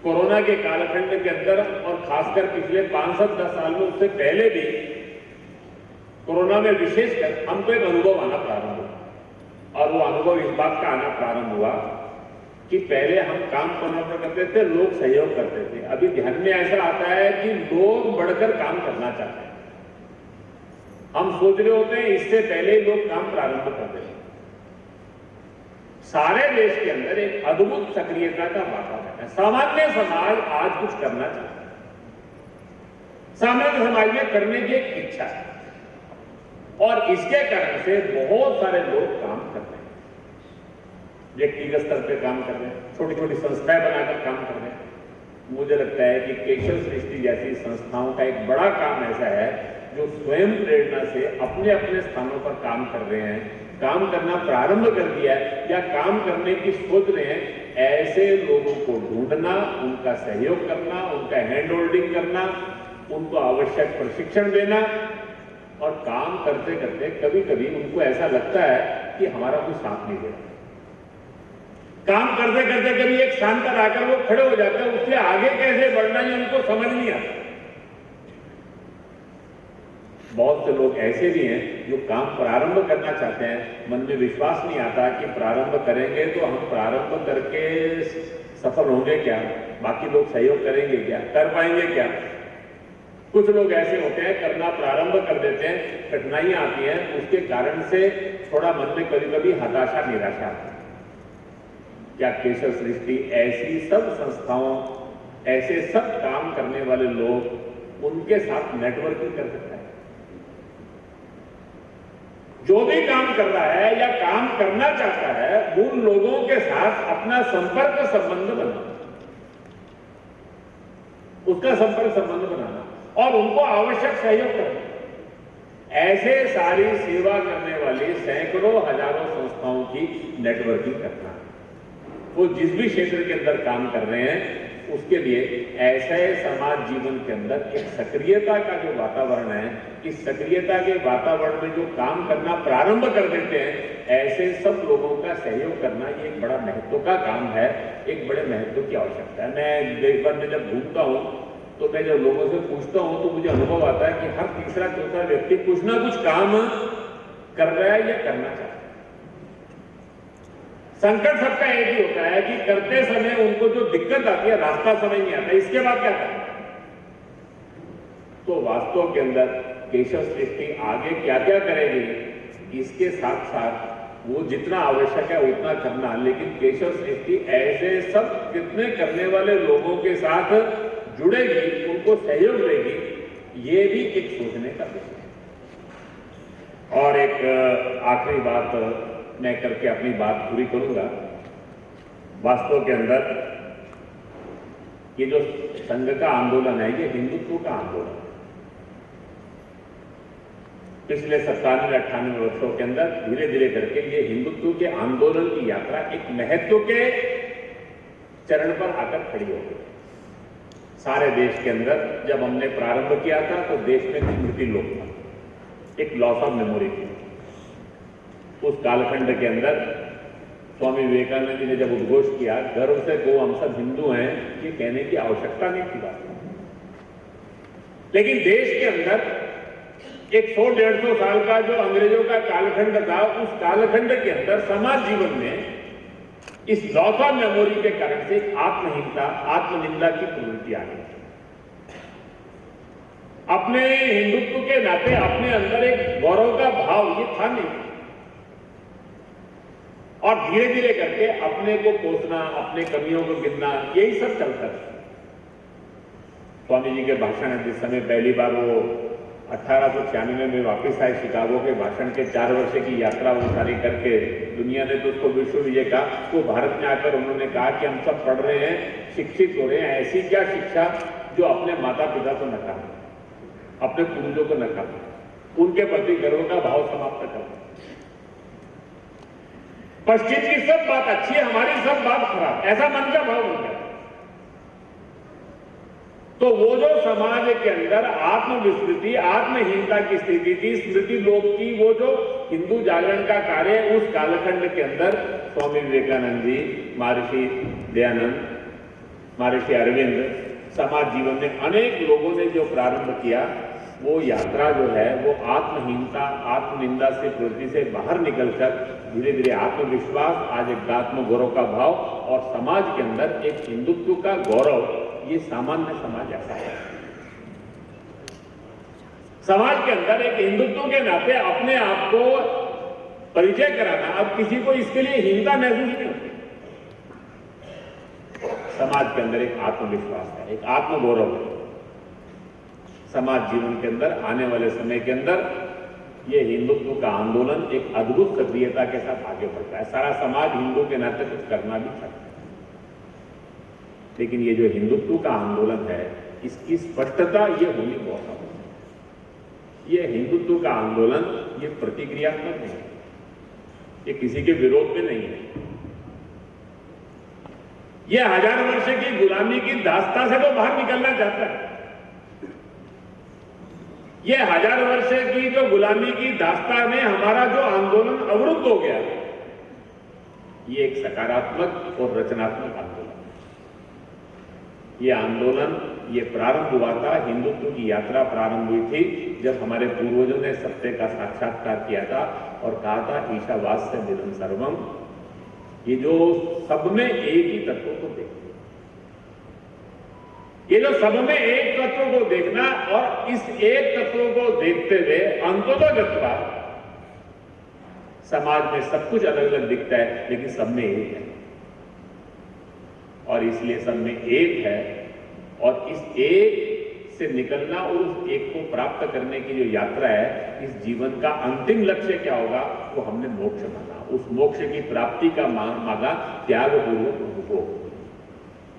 कोरोना के कालखंड के अंदर और खासकर पिछले 5-10 साल में, उससे पहले भी कोरोना में विशेषकर हमको एक अनुभव आना प्रारंभ हुआ, और वो अनुभव इस बात का आना प्रारंभ हुआ कि पहले हम काम समाप्त करते थे, लोग सहयोग करते थे। अभी ध्यान में ऐसा आता है कि लोग बढ़कर काम करना चाहते हैं। हम सोच रहे होते हैं इससे पहले ही लोग काम प्रारंभ कर देते हैं। सारे देश के अंदर एक अद्भुत सक्रियता का वातावरण है। सामान्य समाज आज कुछ करना चाहता है, सामान्य समाज में करने की एक इच्छा है, और इसके कारण से बहुत सारे लोग काम कर रहे हैं। व्यक्तिगत स्तर पे काम कर रहे हैं, छोटी छोटी संस्थाएं बनाकर काम कर रहे हैं। मुझे लगता है कि केशव सृष्टि जैसी संस्थाओं का एक बड़ा काम ऐसा है जो स्वयं प्रेरणा से अपने अपने स्थानों पर काम कर रहे हैं, काम करना प्रारंभ कर दिया है या काम करने की सोच रहे हैं, ऐसे लोगों को ढूंढना, उनका सहयोग करना, उनका हैंड होल्डिंग करना, उनको आवश्यक प्रशिक्षण देना, और काम करते करते कभी कभी उनको ऐसा लगता है कि हमारा कोई साथ नहीं दे रहा। काम करते करते कभी एक स्थान पर आकर वो खड़े हो जाते हैं, उससे आगे कैसे बढ़ना है उनको समझ नहीं आता। बहुत से लोग ऐसे भी हैं जो काम प्रारंभ करना चाहते हैं, मन में विश्वास नहीं आता कि प्रारंभ करेंगे तो हम प्रारंभ करके सफल होंगे क्या, बाकी लोग सहयोग करेंगे क्या, कर पाएंगे क्या। कुछ लोग ऐसे होते हैं, करना प्रारंभ कर देते हैं, कठिनाइयां आती हैं, उसके कारण से थोड़ा मन में कभी कभी हताशा निराशा आती है। क्या केशव सृष्टि ऐसी सब संस्थाओं, ऐसे सब काम करने वाले लोग, उनके साथ नेटवर्किंग कर सकता है? जो भी काम कर रहा है या काम करना चाहता है, उन लोगों के साथ अपना संपर्क संबंध बनाना, उसका संपर्क संबंध बनाना और उनको आवश्यक सहयोग करना। ऐसे सारी सेवा करने वाली सैकड़ों हजारों संस्थाओं की नेटवर्किंग करना, वो जिस भी क्षेत्र के अंदर काम कर रहे हैं उसके लिए ऐसे समाज जीवन के अंदर एक सक्रियता का जो वातावरण है, इस सक्रियता के वातावरण में जो काम करना प्रारंभ कर देते हैं, ऐसे सब लोगों का सहयोग करना, ये एक बड़ा महत्व का काम है, एक बड़े महत्व की आवश्यकता है। मैं देश भर में जब घूमता हूं तो मैं जब लोगों से पूछता हूं तो मुझे अनुभव आता है कि हर तीसरा चौथा व्यक्ति कुछ ना कुछ काम कर रहा है या करना चाहता है। संकट सबका एक ही होता है कि करते समय उनको जो दिक्कत आती है, रास्ता समझ नहीं आता, इसके बाद क्या करना। तो वास्तव के अंदर केशव सृष्टि आगे क्या क्या करेगी, इसके साथ साथ वो जितना आवश्यक है उतना करना, लेकिन केशव सृष्टि ऐसे सब कितने करने वाले लोगों के साथ जुड़ेगी, उनको सहयोग देगी, ये भी एक सोचने का विषय है। और एक आखिरी बात मैं करके अपनी बात पूरी करूंगा। वास्तव के अंदर ये जो संघ का आंदोलन है, ये हिंदुत्व का आंदोलन है। पिछले 97-98 वर्षों के अंदर धीरे धीरे करके ये हिंदुत्व के आंदोलन की यात्रा एक महत्व के चरण पर आकर खड़ी हो गई। सारे देश के अंदर जब हमने प्रारंभ किया था तो देश में स्मृति लोक था, एक लॉस ऑफ मेमोरी थी। उस कालखंड के अंदर स्वामी विवेकानंद जी ने जब उद्घोष किया, गर्व से को हम सब हिंदू हैं, ये कहने की आवश्यकता नहीं थी बात। लेकिन देश के अंदर एक 100-150 साल का जो अंग्रेजों का कालखंड था, उस कालखंड के अंदर समाज जीवन में इस लॉस ऑफ मेमोरी के कारण से आत्महीनता, आत्मनिंदा की प्रवृत्ति आ गई। अपने हिंदुत्व के नाते अपने अंदर एक गौरव का भाव ये था नहीं, और धीरे धीरे करके अपने को कोसना, अपने कमियों को गिनना, यही सब चलता था। स्वामी जी के भाषण जिस समय पहली बार वो 1896 में वापस आए शिकागो के भाषण के 4 वर्ष की यात्रा वो सारी करके, दुनिया ने तो उसको विश्व विजय कहा, वो भारत में आकर उन्होंने कहा कि हम सब पढ़ रहे हैं, शिक्षित हो रहे हैं, ऐसी क्या शिक्षा जो अपने माता पिता को नकारे, अपने पूर्वजों को नकारे, उनके प्रति गर्व का भाव समाप्त कर। पश्चिम की सब बात अच्छी है, हमारी सब बात खराब, ऐसा मन का भाव बन गया। तो वो जो समाज के अंदर आत्मविस्मृति, आत्महीनता की स्थिति थी, स्मृति लोक की, वो जो हिंदू जागरण का कार्य उस कालखंड के अंदर स्वामी विवेकानंद जी, महर्षि दयानंद, महर्षि अरविंद, समाज जीवन में अनेक लोगों ने जो प्रारंभ किया, वो यात्रा जो है वो आत्महीनता, आत्मनिंदा से प्रवृत्ति से बाहर निकलकर धीरे धीरे आत्मविश्वास, आज एक आत्म गौरव का भाव और समाज के अंदर एक हिंदुत्व का गौरव, ये सामान्य समाज ऐसा है। समाज के अंदर एक हिंदुत्व के नाते अपने आप को परिचय कराना, अब किसी को इसके लिए हीनता महसूस नहीं होती। समाज के अंदर एक आत्मविश्वास है, एक आत्मगौरव है। समाज जीवन के अंदर आने वाले समय के अंदर ये हिंदुत्व का आंदोलन एक अद्भुत सक्रियता के साथ आगे बढ़ता है। सारा समाज हिंदू के नाते कुछ करना भी चाहता है, लेकिन ये जो हिंदुत्व का आंदोलन है, इसकी स्पष्टता ये होनी बहुत आवश्यक है। ये हिंदुत्व का आंदोलन ये प्रतिक्रियात्मक नहीं है, ये किसी के विरोध में नहीं है। ये 1000 वर्ष की गुलामी की दास्ता से तो बाहर निकलना चाहता है। ये 1000 वर्ष की जो गुलामी की दास्ता में हमारा जो आंदोलन अवरुद्ध हो गया, ये एक सकारात्मक और रचनात्मक आंदोलन है। ये आंदोलन ये प्रारंभ हुआ था, हिंदुत्व की यात्रा प्रारंभ हुई थी जब हमारे पूर्वजों ने सत्य का साक्षात्कार किया था और कहा था ईशावास से मिलन सर्वम, ये जो सब में एक ही तत्व को देखते, ये जो सब में एक तत्व को देखना और इस एक तत्व को देखते हुए अंततः गत्वा समाज में सब कुछ अलग अलग दिखता है लेकिन सब में एक है, और इसलिए सब में एक है। और इस एक से निकलना और उस एक को प्राप्त करने की जो यात्रा है, इस जीवन का अंतिम लक्ष्य क्या होगा, वो हमने मोक्ष माना। उस मोक्ष की प्राप्ति का मांगा त्यागपूर्वक उपभोग,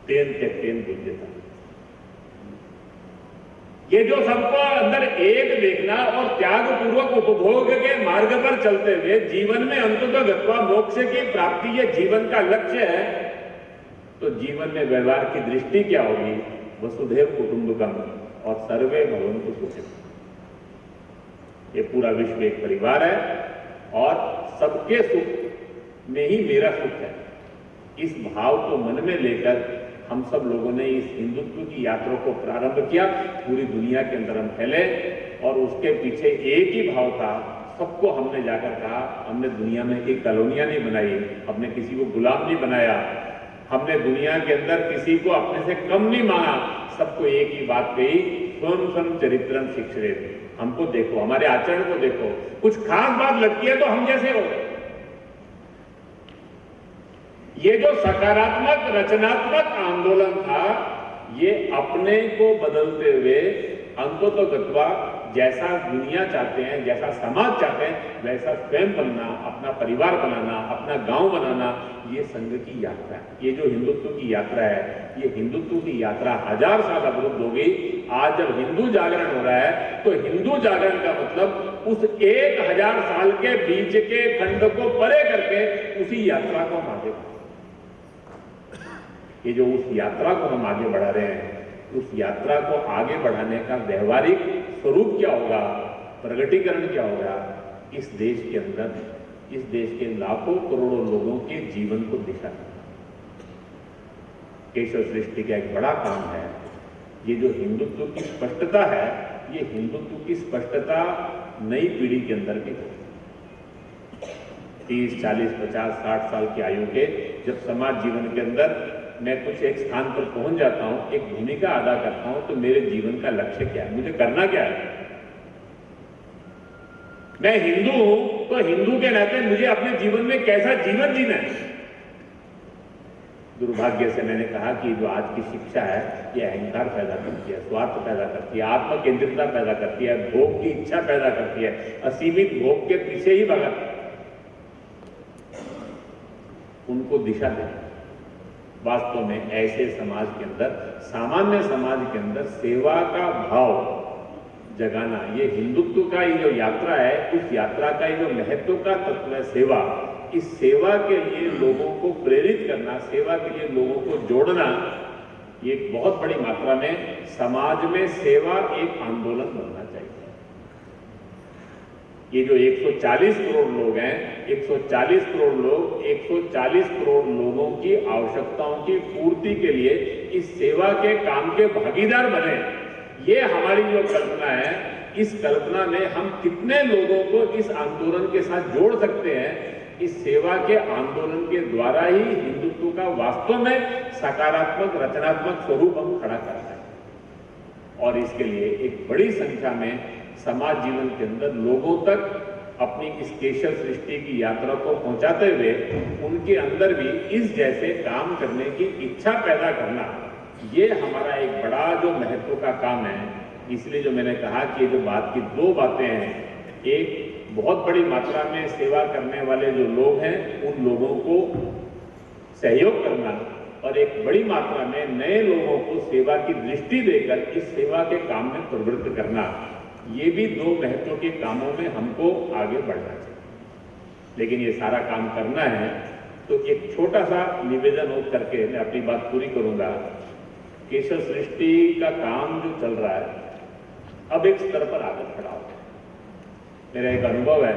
तेन त्यक्तेन विद्यता। ये जो सबको अंदर एक देखना और त्यागपूर्वक उपभोग के मार्ग पर चलते हुए जीवन में अंततः गत्वा मोक्ष की प्राप्ति ये जीवन का लक्ष्य है, तो जीवन में व्यवहार की दृष्टि क्या होगी, वसुधैव कुटुंबकम और सर्वे भवन्तु सुखिनः। ये पूरा विश्व एक परिवार है और सबके सुख में ही मेरा सुख है। इस भाव को मन में लेकर हम सब लोगों ने इस हिंदुत्व की यात्रा को प्रारंभ किया। पूरी दुनिया के अंदर हम फैले और उसके पीछे एक ही भाव था। सबको हमने जाकर कहा, हमने दुनिया में एक कॉलोनियां नहीं बनाई, हमने किसी को गुलाम नहीं बनाया, हमने दुनिया के अंदर किसी को अपने से कम नहीं माना, सबको एक ही बात कही, स्वयं स्वयं चरित्रम शिक्षित। हमको देखो, हमारे आचरण को देखो, कुछ खास बात लगती है तो हम जैसे हो। ये जो सकारात्मक रचनात्मक आंदोलन था, ये अपने को बदलते हुए अंततः गत्वा जैसा दुनिया चाहते हैं, जैसा समाज चाहते हैं, वैसा स्वयं बनना, अपना परिवार बनाना, अपना गांव बनाना, ये संघ की यात्रा है। ये जो हिंदुत्व की यात्रा है, ये हिंदुत्व की यात्रा 1000 साल अवरुद्ध होगी। आज जब हिंदू जागरण हो रहा है, तो हिंदू जागरण का मतलब उस 1000 साल के बीच के खंड को परे करके उसी यात्रा को हम आगे, ये जो उस यात्रा को हम आगे बढ़ा रहे हैं, उस यात्रा को आगे बढ़ाने का व्यवहारिक स्वरूप क्या होगा, प्रगटीकरण क्या होगा, इस देश के अंदर, इस देश के लाखों करोड़ों लोगों के जीवन को दिशा देना केशव सृष्टि का एक बड़ा काम है। ये जो हिंदुत्व की स्पष्टता है, ये हिंदुत्व की स्पष्टता नई पीढ़ी के अंदर भी हो। 30, 40, 50, 60 साल की आयु के जब समाज जीवन के अंदर मैं कुछ एक स्थान पर पहुंच जाता हूं, एक भूमिका अदा करता हूं, तो मेरे जीवन का लक्ष्य क्या है, मुझे करना क्या है। मैं हिंदू हूं तो हिंदू के नाते मुझे अपने जीवन में कैसा जीवन जीना है। दुर्भाग्य से मैंने कहा कि जो आज की शिक्षा है, ये अहंकार पैदा करती है, स्वार्थ पैदा करती है, आत्म केंद्रितता पैदा करती है, भोग की इच्छा पैदा करती है, असीमित भोग के पीछे ही भगाती है। उनको दिशा देना, वास्तव में ऐसे समाज के अंदर, सामान्य समाज के अंदर सेवा का भाव जगाना, ये हिंदुत्व का ये जो यात्रा है, उस यात्रा का ये जो महत्व का तत्व है सेवा, इस सेवा के लिए लोगों को प्रेरित करना, सेवा के लिए लोगों को जोड़ना, ये बहुत बड़ी मात्रा में समाज में सेवा एक आंदोलन बनना चाहिए। ये जो 140 करोड़ लोग हैं, 140 करोड़ लोग 140 करोड़ लोगों की आवश्यकताओं की पूर्ति के लिए इस सेवा के काम के भागीदार बने, ये हमारी जो कल्पना है, इस कल्पना में हम कितने लोगों को इस आंदोलन के साथ जोड़ सकते हैं, इस सेवा के आंदोलन के द्वारा ही हिंदुत्व का वास्तव में सकारात्मक रचनात्मक स्वरूप हम खड़ा करते हैं। और इसके लिए एक बड़ी संख्या में समाज जीवन के अंदर लोगों तक अपनी इस केशव सृष्टि की यात्रा को पहुंचाते हुए उनके अंदर भी इस जैसे काम करने की इच्छा पैदा करना, ये हमारा एक बड़ा जो महत्व का काम है। इसलिए जो मैंने कहा कि ये जो बात की दो बातें हैं, एक बहुत बड़ी मात्रा में सेवा करने वाले जो लोग हैं, उन लोगों को सहयोग करना, और एक बड़ी मात्रा में नए लोगों को सेवा की दृष्टि देकर इस सेवा के काम में प्रवृत्त करना, ये भी दो महत्व के कामों में हमको आगे बढ़ना चाहिए। लेकिन ये सारा काम करना है तो एक छोटा सा निवेदन हो करके मैं अपनी बात पूरी करूंगा। केशव सृष्टि का काम जो चल रहा है अब एक स्तर पर आगे खड़ा होता है। मेरा एक अनुभव है,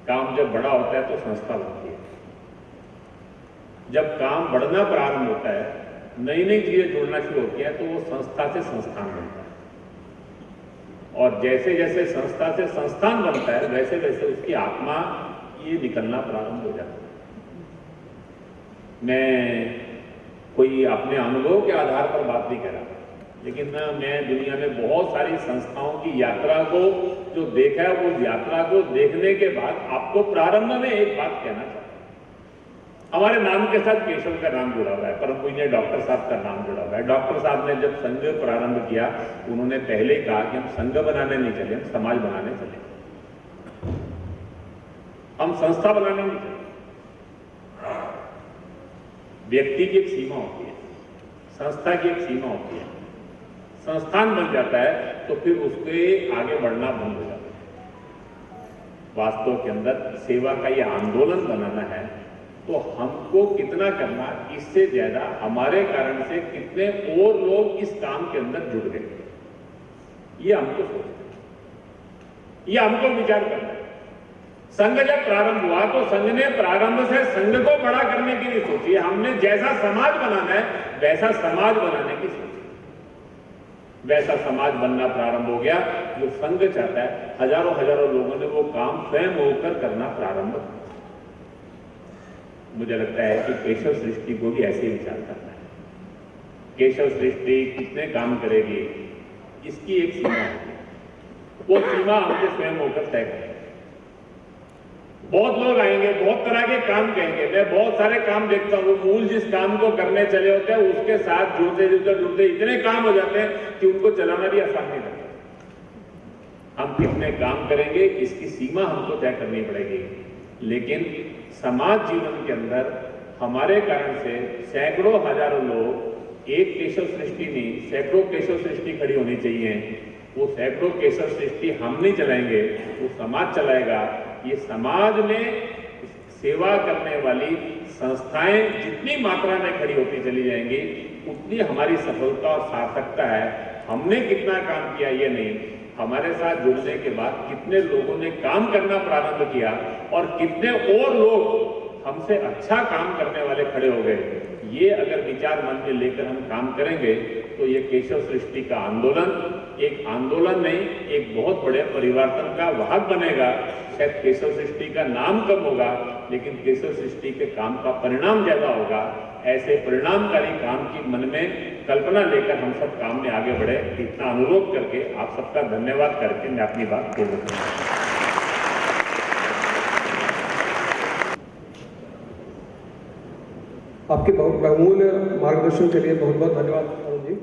काम जब बड़ा होता है तो संस्था बनती है। जब काम बढ़ना प्रारंभ होता है, नई नई चीजें जुड़ना शुरू होती है, तो वो संस्था से संस्थान बनता है। और जैसे जैसे संस्था से संस्थान बनता है वैसे वैसे उसकी आत्मा ये निकलना प्रारंभ हो जाता है। मैं कोई अपने अनुभव के आधार पर बात नहीं कर रहा, लेकिन मैं दुनिया में बहुत सारी संस्थाओं की यात्रा को जो देखा है, वो यात्रा को देखने के बाद आपको प्रारंभ में एक बात कहना चाहता हूं। हमारे नाम के साथ केशव का नाम जुड़ा हुआ है, परम पूज्य डॉक्टर साहब का नाम जुड़ा हुआ है। डॉक्टर साहब ने जब संघ प्रारंभ किया, उन्होंने पहले कहा कि हम संघ बनाने नहीं चले, हम समाज बनाने चले, हम संस्था बनाने नहीं चले। व्यक्ति की एक सीमा होती है, संस्था की एक सीमा होती है। संस्थान बन जाता है तो फिर उसके आगे बढ़ना बंद हो जाता है। वास्तव के अंदर सेवा का ये आंदोलन बनाना है तो हमको कितना करना, इससे ज्यादा हमारे कारण से कितने और लोग इस काम के अंदर जुड़ गए, ये हमको सोचना है, ये हमको विचार करना है। संघ जब प्रारंभ हुआ तो संघ ने प्रारंभ से संघ को बड़ा करने की नहीं सोची, हमने जैसा समाज बनाना है वैसा समाज बनाने की सोची। वैसा समाज बनना प्रारंभ हो गया जो संघ चाहता है। हजारों हजारों लोगों ने वो काम स्वयं होकर करना प्रारंभ किया। मुझे लगता है कि केशव सृष्टि को भी ऐसे विचार करना है। केशव सृष्टि कितने काम करेगी, इसकी एक सीमा होगी, वो सीमा हमको स्वयं होकर तय करेंगे। बहुत लोग आएंगे, बहुत तरह के काम कहेंगे। मैं बहुत सारे काम देखता हूँ, मूल जिस काम को करने चले होते हैं उसके साथ जुड़ते जुड़ते जुड़ते इतने काम हो जाते हैं कि उनको चलाना भी आसान नहीं लगता। हम कितने काम करेंगे इसकी सीमा हमको तय करनी पड़ेगी। लेकिन समाज जीवन के अंदर हमारे कारण से सैकड़ों हजारों लोग, एक केशव सृष्टि नहीं, सैकड़ों केशव सृष्टि खड़ी होनी चाहिए। वो सैकड़ों केशव सृष्टि हम नहीं चलाएंगे, वो समाज चलाएगा। ये समाज में सेवा करने वाली संस्थाएं जितनी मात्रा में खड़ी होती चली जाएंगी, उतनी हमारी सफलता और सार्थकता है। हमने कितना काम किया ये नहीं, हमारे साथ जुड़ने के बाद कितने लोगों ने काम करना प्रारंभ किया और कितने और लोग हमसे अच्छा काम करने वाले खड़े हो गए। ये अगर विचार मन में लेकर हम काम करेंगे तो ये केशव सृष्टि का आंदोलन एक आंदोलन नहीं, एक बहुत बड़े परिवर्तन का वाहक बनेगा। शायद केशव सृष्टि का नाम कम होगा, लेकिन केशव सृष्टि के काम का परिणाम ज्यादा होगा। ऐसे परिणामकारी काम की मन में कल्पना लेकर हम सब काम में आगे बढ़े, इतना अनुरोध करके आप सबका धन्यवाद करके मैं अपनी बात पूर्ण करूंगा। आपके बहुत बहुमूल्य मार्गदर्शन के लिए बहुत बहुत धन्यवाद अरुण जी।